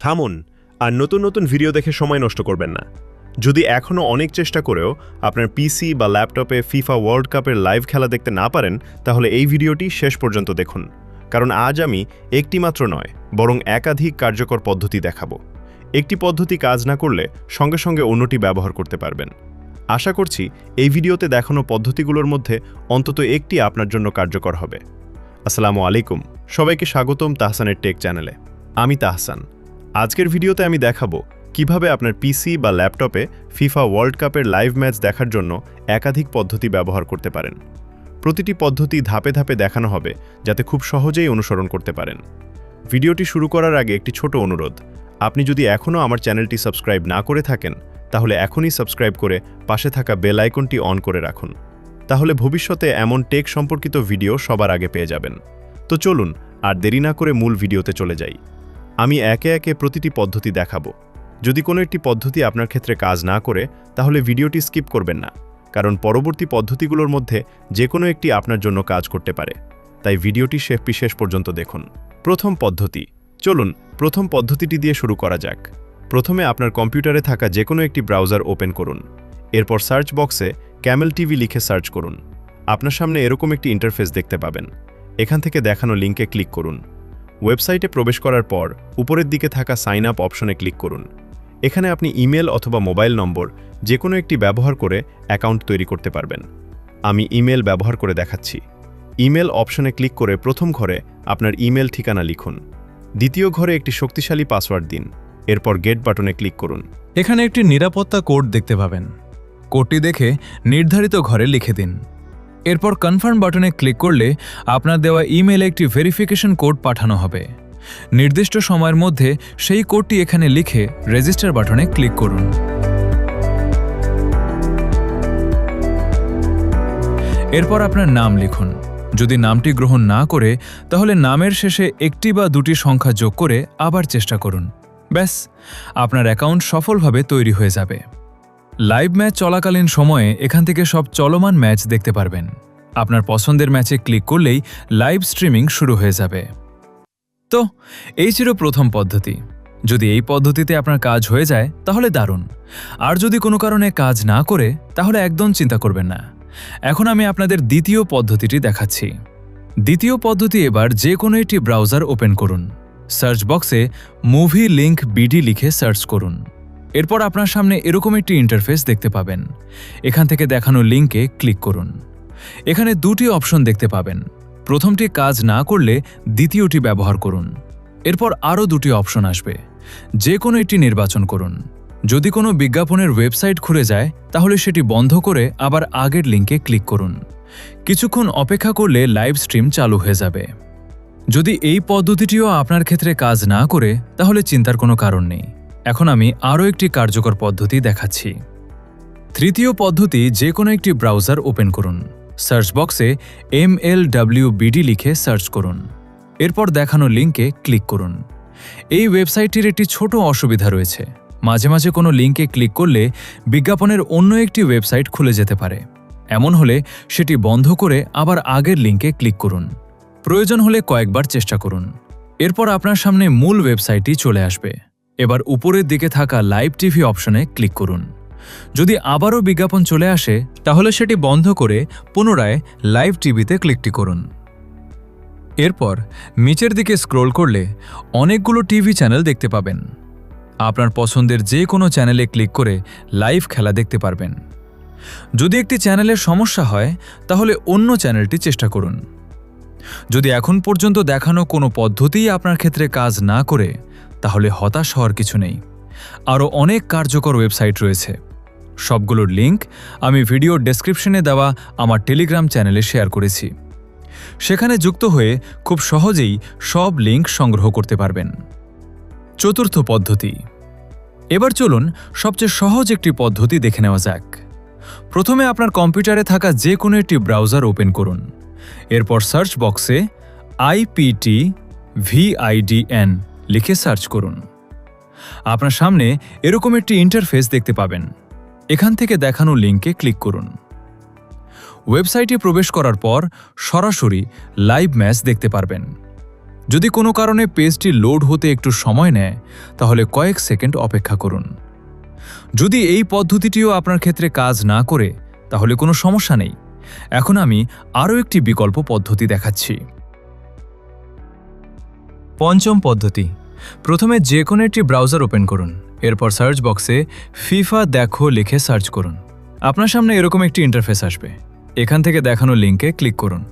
থামুন আর নতুন নতুন ভিডিও দেখে সময় নষ্ট করবেন না। যদি এখনও অনেক চেষ্টা করেও আপনার পিসি বা ল্যাপটপে ফিফা ওয়ার্ল্ড কাপের লাইভ খেলা দেখতে না পারেন, তাহলে এই ভিডিওটি শেষ পর্যন্ত দেখুন, কারণ আজ আমি একটি মাত্র নয় বরং একাধিক কার্যকর পদ্ধতি দেখাবো। একটি পদ্ধতি কাজ না করলে সঙ্গে সঙ্গে অন্যটি ব্যবহার করতে পারবেন। আশা করছি এই ভিডিওতে দেখানো পদ্ধতিগুলোর মধ্যে অন্তত একটি আপনার জন্য কার্যকর হবে। আসসালামু আলাইকুম, সবাইকে স্বাগতম তাহসানের টেক চ্যানেলে। আমি তাহসান। আজকের ভিডিওতে আমি দেখাবো কিভাবে আপনার পিসি বা ল্যাপটপে ফিফা ওয়ার্ল্ড কাপের লাইভ ম্যাচ দেখার জন্য একাধিক পদ্ধতি ব্যবহার করতে পারেন। প্রতিটি পদ্ধতি ধাপে ধাপে দেখানো হবে যাতে খুব সহজেই অনুসরণ করতে পারেন। ভিডিওটি শুরু করার আগে একটি ছোট অনুরোধ, আপনি যদি এখনও আমার চ্যানেলটি সাবস্ক্রাইব না করে থাকেন তাহলে এখনই সাবস্ক্রাইব করে পাশে থাকা বেল আইকনটি অন করে রাখুন, তাহলে ভবিষ্যতে এমন টেক সম্পর্কিত ভিডিও সবার আগে পেয়ে যাবেন। তো চলুন আর দেরি না করে মূল ভিডিওতে চলে যাই। আমি একে একে প্রতিটি পদ্ধতি দেখাবো। যদি কোনো একটি পদ্ধতি আপনার ক্ষেত্রে কাজ না করে তাহলে ভিডিওটি স্কিপ করবেন না, কারণ পরবর্তী পদ্ধতিগুলোর মধ্যে যে কোনো একটি আপনার জন্য কাজ করতে পারে। তাই ভিডিওটি শেষ পর্যন্ত দেখুন। প্রথম পদ্ধতি, চলুন প্রথম পদ্ধতিটি দিয়ে শুরু করা যাক। প্রথমে আপনার কম্পিউটারে থাকা যে কোনো একটি ব্রাউজার ওপেন করুন। এরপর সার্চ বক্সে ক্যামেল টিভি লিখে সার্চ করুন। আপনার সামনে এরকম একটি ইন্টারফেস দেখতে পাবেন। এখান থেকে দেখানো লিঙ্কে ক্লিক করুন। ওয়েবসাইটে প্রবেশ করার পর উপরের দিকে থাকা সাইন আপ অপশনে ক্লিক করুন। এখানে আপনি ইমেল অথবা মোবাইল নম্বর যে কোনো একটি ব্যবহার করে অ্যাকাউন্ট তৈরি করতে পারবেন। আমি ইমেল ব্যবহার করে দেখাচ্ছি। ইমেল অপশনে ক্লিক করে প্রথম ঘরে আপনার ইমেল ঠিকানা লিখুন। দ্বিতীয় ঘরে একটি শক্তিশালী পাসওয়ার্ড দিন। এরপর গেট বাটনে ক্লিক করুন। এখানে একটি নিরাপত্তা কোড দেখতে পাবেন। কোডটি দেখে নির্ধারিত ঘরে লিখে দিন। এরপর কনফার্ম বাটনে ক্লিক করলে আপনার দেওয়া ইমেইলে একটি ভেরিফিকেশন কোড পাঠানো হবে। নির্দিষ্ট সময়ের মধ্যে সেই কোডটি এখানে লিখে রেজিস্টার বাটনে ক্লিক করুন। এরপর আপনার নাম লিখুন। যদি নামটি গ্রহণ না করে তাহলে নামের শেষে একটি বা দুটি সংখ্যা যোগ করে আবার চেষ্টা করুন। ব্যাস, আপনার অ্যাকাউন্ট সফলভাবে তৈরি হয়ে যাবে। লাইভ ম্যাচ চলাকালীন সময়ে এখান থেকে সব চলমান ম্যাচ দেখতে পারবেন। আপনার পছন্দের ম্যাচে ক্লিক করলেই লাইভ স্ট্রিমিং শুরু হয়ে যাবে। তো এই ছিল প্রথম পদ্ধতি। যদি এই পদ্ধতিতে আপনার কাজ হয়ে যায় তাহলে দারুণ। আর যদি কোনো কারণে কাজ না করে তাহলে একদম চিন্তা করবেন না। এখন আমি আপনাদের দ্বিতীয় পদ্ধতিটি দেখাচ্ছি। দ্বিতীয় পদ্ধতি, এবার যে কোনো একটি ব্রাউজার ওপেন করুন। সার্চ বক্সে মুভি লিঙ্ক বিডি লিখে সার্চ করুন। এরপর আপনার সামনে এরকম একটি ইন্টারফেস দেখতে পাবেন। এখান থেকে দেখানো লিঙ্কে ক্লিক করুন। এখানে দুটি অপশন দেখতে পাবেন। প্রথমটি কাজ না করলে দ্বিতীয়টি ব্যবহার করুন। এরপর আরও দুটি অপশন আসবে, যে কোনো একটি নির্বাচন করুন। যদি কোনো বিজ্ঞাপনের ওয়েবসাইট খুলে যায় তাহলে সেটি বন্ধ করে আবার আগের লিঙ্কে ক্লিক করুন। কিছুক্ষণ অপেক্ষা করলে লাইভ স্ট্রিম চালু হয়ে যাবে। যদি এই পদ্ধতিটিও আপনার ক্ষেত্রে কাজ না করে তাহলে চিন্তার কোনো কারণ নেই। এখন আমি আরও একটি কার্যকর পদ্ধতি দেখাচ্ছি। তৃতীয় পদ্ধতি, যে কোনো একটি ব্রাউজার ওপেন করুন। সার্চ বক্সে MLWBD লিখে সার্চ করুন। এরপর দেখানো লিঙ্কে ক্লিক করুন। এই ওয়েবসাইটটির একটি ছোট অসুবিধা রয়েছে। মাঝে মাঝে কোনো লিঙ্কে ক্লিক করলে বিজ্ঞাপনের অন্য একটি ওয়েবসাইট খুলে যেতে পারে। এমন হলে সেটি বন্ধ করে আবার আগের লিঙ্কে ক্লিক করুন। প্রয়োজন হলে কয়েকবার চেষ্টা করুন। এরপর আপনার সামনে মূল ওয়েবসাইটটি চলে আসবে। এবার উপরের দিকে থাকা লাইভ টিভি অপশনে ক্লিক করুন। যদি আবারও বিজ্ঞাপন চলে আসে তাহলে সেটি বন্ধ করে পুনরায় লাইভ টিভিতে ক্লিকটি করুন। এরপর নিচের দিকে স্ক্রোল করলে অনেকগুলো টিভি চ্যানেল দেখতে পাবেন। আপনার পছন্দের যে কোনো চ্যানেলে ক্লিক করে লাইভ খেলা দেখতে পারবেন। যদি একটি চ্যানেলের সমস্যা হয় তাহলে অন্য চ্যানেলটি চেষ্টা করুন। যদি এখন পর্যন্ত দেখানো কোনো পদ্ধতিই আপনার ক্ষেত্রে কাজ না করে তাহলে হতাশ হওয়ার কিছু নেই। আরও অনেক কার্যকর ওয়েবসাইট রয়েছে। সবগুলোর লিঙ্ক আমি ভিডিও ডেসক্রিপশনে দেওয়া আমার টেলিগ্রাম চ্যানেলে শেয়ার করেছি। সেখানে যুক্ত হয়ে খুব সহজেই সব লিঙ্ক সংগ্রহ করতে পারবেন। চতুর্থ পদ্ধতি, এবার চলুন সবচেয়ে সহজ একটি পদ্ধতি দেখে নেওয়া যাক। প্রথমে আপনার কম্পিউটারে থাকা যে কোনো একটি ব্রাউজার ওপেন করুন। এরপর সার্চ বক্সে IPTVIDN লিখে সার্চ করুন। আপনার সামনে এরকম একটি ইন্টারফেস দেখতে পাবেন। এখান থেকে দেখানো লিঙ্কে ক্লিক করুন। ওয়েবসাইটে প্রবেশ করার পর সরাসরি লাইভ ম্যাচ দেখতে পারবেন। যদি কোনো কারণে পেজটি লোড হতে একটু সময় নেয় তাহলে কয়েক সেকেন্ড অপেক্ষা করুন। যদি এই পদ্ধতিটিও আপনার ক্ষেত্রে কাজ না করে তাহলে কোনো সমস্যা নেই। এখন আমি আরও একটি বিকল্প পদ্ধতি দেখাচ্ছি। পঞ্চম পদ্ধতি, প্রথমে যে কোনো একটি ব্রাউজার ওপেন করুন, এরপর সার্চ বক্সে ফিফা দেখো লিখে সার্চ করুন। আপনার সামনে এরকম একটি ইন্টারফেস আসবে। এখান থেকে দেখানো লিঙ্কে ক্লিক করুন।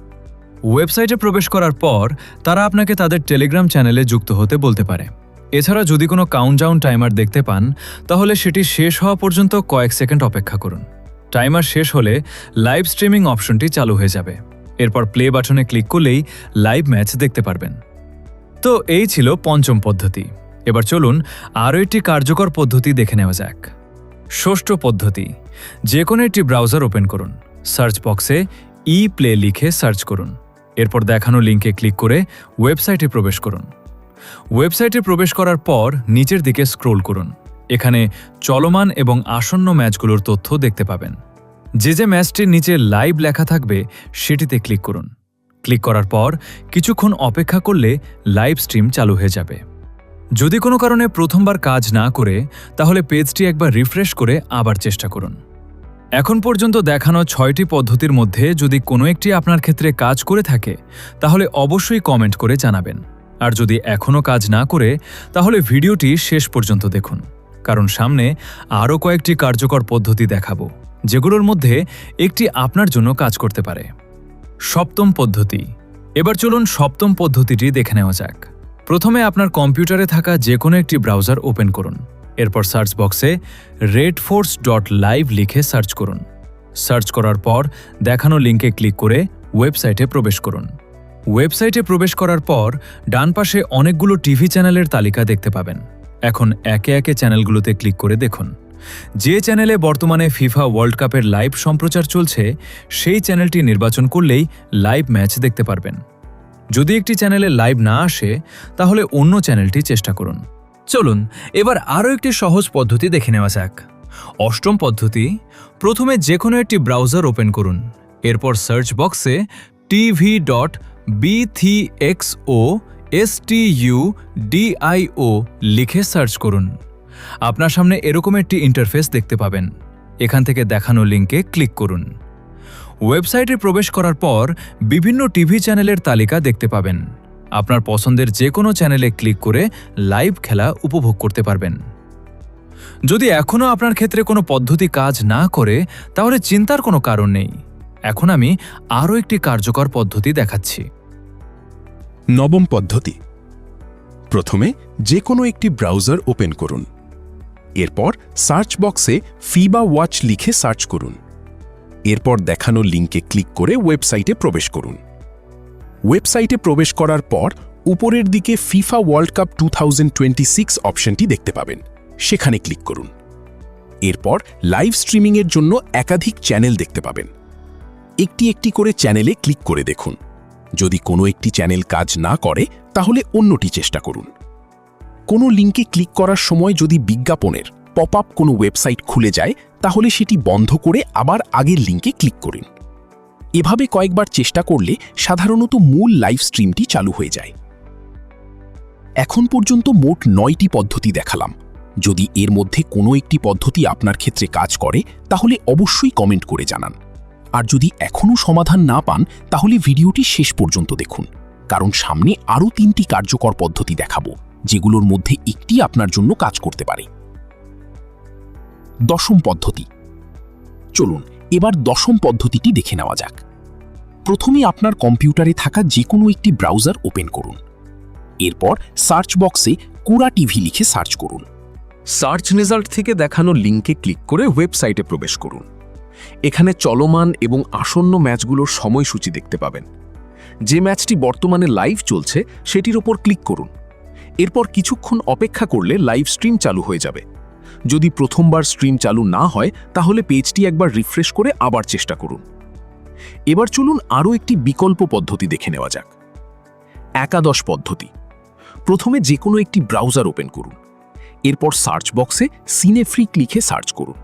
ওয়েবসাইটে প্রবেশ করার পর তারা আপনাকে তাদের টেলিগ্রাম চ্যানেলে যুক্ত হতে বলতে পারে। এছাড়া যদি কোনো কাউন্টডাউন টাইমার দেখতে পান তাহলে সেটি শেষ হওয়া পর্যন্ত কয়েক সেকেন্ড অপেক্ষা করুন। টাইমার শেষ হলে লাইভ স্ট্রিমিং অপশনটি চালু হয়ে যাবে। এরপর প্লে বাটনে ক্লিক করলেই লাইভ ম্যাচ দেখতে পারবেন। তো এই ছিল পঞ্চম পদ্ধতি। এবার চলুন আরও একটি কার্যকর পদ্ধতি দেখে নেওয়া যাক। ষষ্ঠ পদ্ধতি, যে কোনো একটি ব্রাউজার ওপেন করুন, সার্চ বক্সে ই প্লে লিখে সার্চ করুন, এরপর দেখানো লিঙ্কে ক্লিক করে ওয়েবসাইটে প্রবেশ করুন। ওয়েবসাইটে প্রবেশ করার পর নিচের দিকে স্ক্রোল করুন। এখানে চলমান এবং আসন্ন ম্যাচগুলোর তথ্য দেখতে পাবেন। যে ম্যাচটির নিচে লাইভ লেখা থাকবে সেটিতে ক্লিক করুন। ক্লিক করার পর কিছুক্ষণ অপেক্ষা করলে লাইভ স্ট্রিম চালু হয়ে যাবে। যদি কোনো কারণে প্রথমবার কাজ না করে তাহলে পেজটি একবার রিফ্রেশ করে আবার চেষ্টা করুন। এখন পর্যন্ত দেখানো 6টি পদ্ধতির মধ্যে যদি কোনো একটি আপনার ক্ষেত্রে কাজ করে থাকে তাহলে অবশ্যই কমেন্ট করে জানাবেন। আর যদি এখনও কাজ না করে তাহলে ভিডিওটি শেষ পর্যন্ত দেখুন, কারণ সামনে আরও কয়েকটি কার্যকর পদ্ধতি দেখাবো যেগুলোর মধ্যে একটি আপনার জন্য কাজ করতে পারে। সপ্তম পদ্ধতি, এবার চলুন সপ্তম পদ্ধতিটি দেখে নেওয়া যাক। প্রথমে আপনার কম্পিউটারে থাকা যে কোনো একটি ব্রাউজার ওপেন করুন, এরপর সার্চ বক্সে redforce.live লিখে সার্চ করুন। সার্চ করার পর দেখানো লিঙ্কে ক্লিক করে ওয়েবসাইটে প্রবেশ করুন। ওয়েবসাইটে প্রবেশ করার পর ডান পাশে অনেকগুলো টিভি চ্যানেলের তালিকা দেখতে পাবেন। এখন একে একে চ্যানেলগুলোতে ক্লিক করে দেখুন। যে চ্যানেলে বর্তমানে ফিফা ওয়ার্ল্ড কাপের লাইভ সম্প্রচার চলছে সেই চ্যানেলটি নির্বাচন করলেই লাইভ ম্যাচ দেখতে পারবেন। যদি একটি চ্যানেলে লাইভ না আসে তাহলে অন্য চ্যানেলটি চেষ্টা করুন। চলুন এবার আরও একটি সহজ পদ্ধতি দেখে নেওয়া যাক। অষ্টম পদ্ধতি, প্রথমে যে কোনো একটি ব্রাউজার ওপেন করুন, এরপর সার্চ বক্সে tv.bthxostudio লিখে সার্চ করুন। আপনার সামনে এরকম একটি ইন্টারফেস দেখতে পাবেন। এখান থেকে দেখানো লিঙ্কে ক্লিক করুন। ওয়েবসাইটে প্রবেশ করার পর বিভিন্ন টিভি চ্যানেলের তালিকা দেখতে পাবেন। আপনার পছন্দের যে কোনো চ্যানেলে ক্লিক করে লাইভ খেলা উপভোগ করতে পারবেন। যদি এখনও আপনার ক্ষেত্রে কোনো পদ্ধতি কাজ না করে তাহলে চিন্তার কোনো কারণ নেই। এখন আমি আরও একটি কার্যকর পদ্ধতি দেখাচ্ছি। নবম পদ্ধতি, প্রথমে যে কোনো একটি ব্রাউজার ওপেন করুন, এরপর সার্চ বক্সে ফিবা ওয়াচ লিখে সার্চ করুন, এরপর দেখানো লিঙ্কে ক্লিক করে ওয়েবসাইটে প্রবেশ করুন। ওয়েবসাইটে প্রবেশ করার পর উপরের দিকে ফিফা ওয়ার্ল্ড কাপ 2026 অপশনটি দেখতে পাবেন, সেখানে ক্লিক করুন। এরপর লাইভ স্ট্রিমিংয়ের জন্য একাধিক চ্যানেল দেখতে পাবেন। একটি একটি করে চ্যানেলে ক্লিক করে দেখুন। যদি কোনো একটি চ্যানেল কাজ না করে তাহলে অন্যটি চেষ্টা করুন। কোনো লিঙ্কে ক্লিক করার সময় যদি বিজ্ঞাপনের পপ আপ কোনো ওয়েবসাইট খুলে যায় তাহলে সেটি বন্ধ করে আবার আগের লিঙ্কে ক্লিক করুন। এভাবে কয়েকবার চেষ্টা করলে সাধারণত মূল লাইভ স্ট্রিমটি চালু হয়ে যায়। এখন পর্যন্ত মোট 9টি পদ্ধতি দেখালাম। যদি এর মধ্যে কোনো একটি পদ্ধতি আপনার ক্ষেত্রে কাজ করে তাহলে অবশ্যই কমেন্ট করে জানান। আর যদি এখনও সমাধান না পান তাহলে ভিডিওটি শেষ পর্যন্ত দেখুন, কারণ সামনে আরও 3টি কার্যকর পদ্ধতি দেখাবো যেগুলোর মধ্যে একটি আপনার জন্য কাজ করতে পারে। দশম পদ্ধতি, চলুন এবার দশম পদ্ধতিটি দেখে নেওয়া যাক। প্রথমে আপনার কম্পিউটারে থাকা যে কোনো একটি ব্রাউজার ওপেন করুন, এরপর সার্চ বক্সে কুরা টিভি লিখে সার্চ করুন। সার্চ রেজাল্ট থেকে দেখানো লিঙ্কে ক্লিক করে ওয়েবসাইটে প্রবেশ করুন। এখানে চলমান এবং আসন্ন ম্যাচগুলোর সময়সূচি দেখতে পাবেন। যে ম্যাচটি বর্তমানে লাইভ চলছে সেটির ওপর ক্লিক করুন। এরপর কিছুক্ষণ অপেক্ষা করলে লাইভ স্ট্রিম চালু হয়ে যাবে। যদি প্রথমবার স্ট্রিম চালু না হয় তাহলে পেজটি একবার রিফ্রেশ করে আবার চেষ্টা করুন। এবার চলুন আরও একটি বিকল্প পদ্ধতি দেখে নেওয়া যাক। একাদশ পদ্ধতি, প্রথমে যে কোনো একটি ব্রাউজার ওপেন করুন, এরপর সার্চ বক্সে সিনেফ্রিক লিখে সার্চ করুন।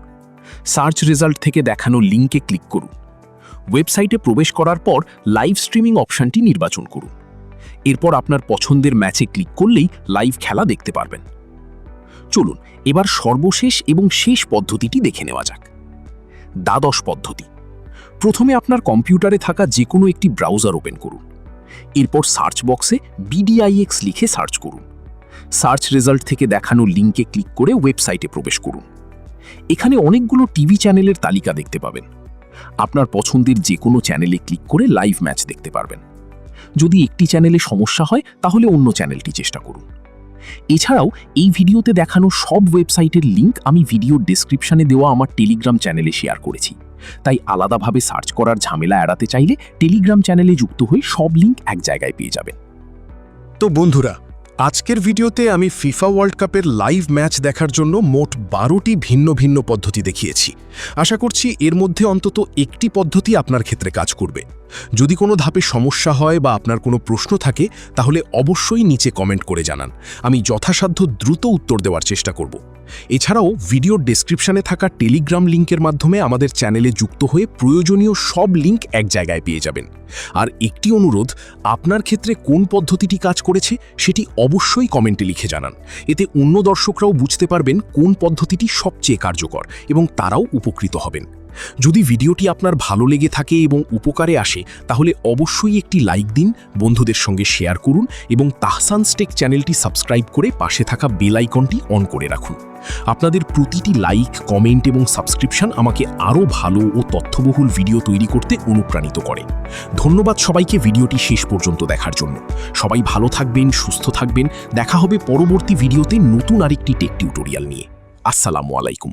সার্চ রেজাল্ট থেকে দেখানো লিঙ্কে ক্লিক করুন। ওয়েবসাইটে প্রবেশ করার পর লাইভ স্ট্রিমিং অপশনটি নির্বাচন করুন। এরপর আপনার পছন্দের ম্যাচে ক্লিক করলেই লাইভ খেলা দেখতে পারবেন। চলুন এবার সর্বশেষ এবং শেষ পদ্ধতিটি দেখে নেওয়া যাক। দ্বাদশ পদ্ধতি। প্রথমে আপনার কম্পিউটারে থাকা যে কোনো একটি ব্রাউজার ওপেন করুন। এরপর সার্চ বক্সে BDIX লিখে সার্চ করুন। সার্চ রেজাল্ট থেকে দেখানো লিঙ্কে ক্লিক করে ওয়েবসাইটে প্রবেশ করুন। এখানে অনেকগুলো টিভি চ্যানেলের তালিকা দেখতে পাবেন। আপনার পছন্দের যে কোনো চ্যানেলে ক্লিক করে লাইভ ম্যাচ দেখতে পারবেন। যদি একটি চ্যানেলে সমস্যা হয় তাহলে অন্য চ্যানেলটি চেষ্টা করুন। এছাড়াও এই ভিডিওতে দেখানো সব ওয়েবসাইটের লিঙ্ক আমি ভিডিওর ডেসক্রিপশনে দেওয়া আমার টেলিগ্রাম চ্যানেলে শেয়ার করেছি, তাই আলাদাভাবে সার্চ করার ঝামেলা এড়াতে চাইলে টেলিগ্রাম চ্যানেলে যুক্ত হয়ে সব লিঙ্ক এক জায়গায় পেয়ে যাবেন। তো বন্ধুরা, আজকের ভিডিওতে আমি ফিফা ওয়ার্ল্ড কাপের লাইভ ম্যাচ দেখার জন্য মোট 12টি ভিন্ন ভিন্ন পদ্ধতি দেখিয়েছি। আশা করছি এর মধ্যে অন্তত একটি পদ্ধতি আপনার ক্ষেত্রে কাজ করবে। যদি কোনো ধাপে সমস্যা হয় বা আপনার কোনো প্রশ্ন থাকে তাহলে অবশ্যই নিচে কমেন্ট করে জানান। আমি যথাসাধ্য দ্রুত উত্তর দেওয়ার চেষ্টা করব। এছাড়াও ভিডিওর ডেসক্রিপশনে থাকা টেলিগ্রাম লিঙ্কের মাধ্যমে আমাদের চ্যানেলে যুক্ত হয়ে প্রয়োজনীয় সব লিঙ্ক এক জায়গায় পেয়ে যাবেন। আর একটি অনুরোধ, আপনার ক্ষেত্রে কোন পদ্ধতিটি কাজ করেছে সেটি অবশ্যই কমেন্টে লিখে জানান। এতে অন্য দর্শকরাও বুঝতে পারবেন কোন পদ্ধতিটি সবচেয়ে কার্যকর এবং তারাও উপকৃত হবেন। যদি ভিডিওটি আপনার ভালো লেগে থাকে এবং উপকারে আসে তাহলে অবশ্যই একটি লাইক দিন, বন্ধুদের সঙ্গে শেয়ার করুন এবং তাহসানস টেক চ্যানেলটি সাবস্ক্রাইব করে পাশে থাকা বেল আইকনটি অন করে রাখুন। আপনাদের প্রতিটি লাইক, কমেন্ট এবং সাবস্ক্রিপশন আমাকে আরও ভালো ও তথ্যবহুল ভিডিও তৈরি করতে অনুপ্রাণিত করে। ধন্যবাদ সবাইকে ভিডিওটি শেষ পর্যন্ত দেখার জন্য। সবাই ভালো থাকবেন, সুস্থ থাকবেন। দেখা হবে পরবর্তী ভিডিওতে নতুন আরেকটি টেক টিউটোরিয়াল নিয়ে। আসসালামু আলাইকুম।